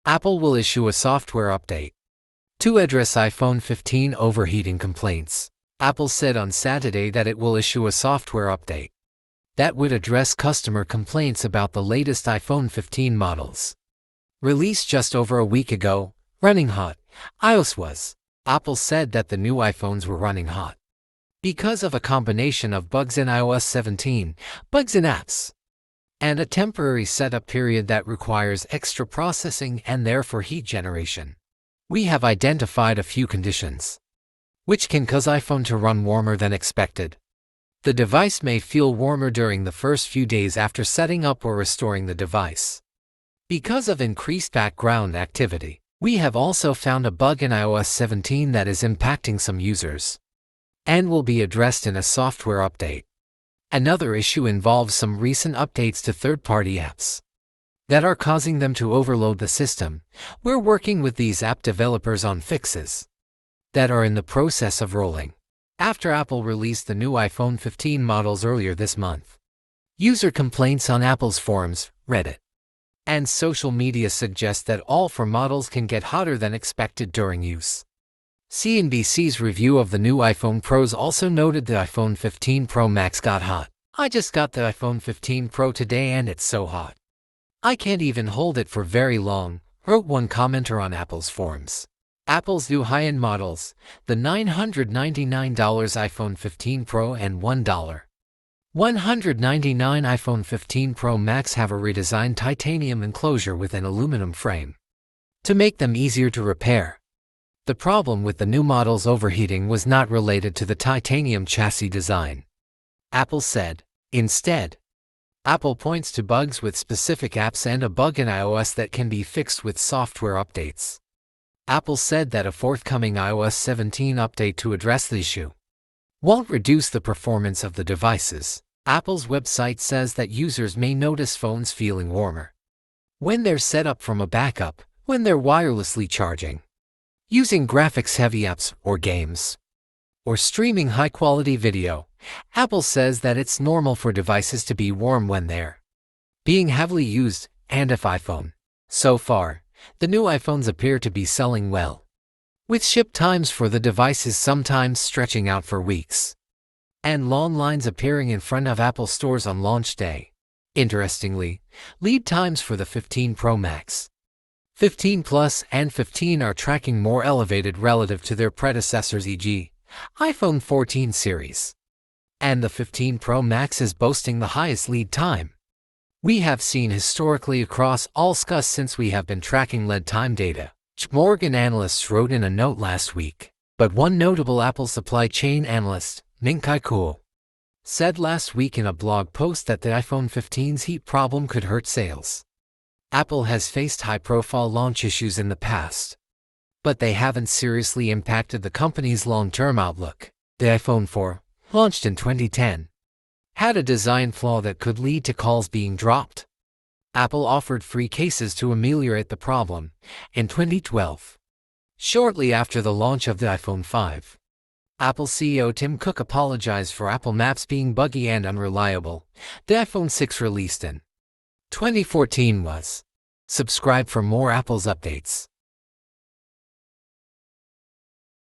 Apple will issue a software update to address iPhone 15 overheating complaints. Apple said on Saturday that it will issue a software update that would address customer complaints about the latest iPhone 15 models. Released just over a week ago, running hot, iOS was. Apple said that the new iPhones were running hot because of a combination of bugs in iOS 17, bugs in apps, and a temporary setup period that requires extra processing and therefore heat generation. We have identified a few conditions which can cause iPhone to run warmer than expected. The device may feel warmer during the first few days after setting up or restoring the device because of increased background activity. We have also found a bug in iOS 17 that is impacting some users and will be addressed in a software update. Another issue involves some recent updates to third-party apps that are causing them to overload the system. We're working with these app developers on fixes that are in the process of rolling after Apple released the new iPhone 15 models earlier this month. User complaints on Apple's forums, Reddit, and social media suggest that all four models can get hotter than expected during use. CNBC's review of the new iPhone Pros also noted the iPhone 15 Pro Max got hot. I just got the iPhone 15 Pro today and it's so hot. I can't even hold it for very long, wrote one commenter on Apple's forums. Apple's new high-end models, the $999 iPhone 15 Pro and $1.199 iPhone 15 Pro Max have a redesigned titanium enclosure with an aluminum frame to make them easier to repair. The problem with the new models overheating was not related to the titanium chassis design, Apple said. Instead, Apple points to bugs with specific apps and a bug in iOS that can be fixed with software updates. Apple said that a forthcoming iOS 17 update to address the issue won't reduce the performance of the devices. Apple's website says that users may notice phones feeling warmer when they're set up from a backup, when they're wirelessly charging, using graphics-heavy apps or games, or streaming high-quality video. Apple says that it's normal for devices to be warm when they're being heavily used, and if iPhone. So far, the new iPhones appear to be selling well, with ship times for the devices sometimes stretching out for weeks, and long lines appearing in front of Apple stores on launch day. Interestingly, lead times for the 15 Pro Max, 15 Plus, and 15 are tracking more elevated relative to their predecessors, e.g., iPhone 14 series. And the 15 Pro Max is boasting the highest lead time we have seen historically across all SKUs since we have been tracking lead time data, Morgan analysts wrote in a note last week. But one notable Apple supply chain analyst, Ming-Chi Kuo, said last week in a blog post that the iPhone 15's heat problem could hurt sales. Apple has faced high-profile launch issues in the past, but they haven't seriously impacted the company's long-term outlook. The iPhone 4, launched in 2010, had a design flaw that could lead to calls being dropped. Apple offered free cases to ameliorate the problem in 2012. Shortly after the launch of the iPhone 5, Apple CEO Tim Cook apologized for Apple Maps being buggy and unreliable. The iPhone 6 released in 2014 was. Subscribe for more Apple's updates.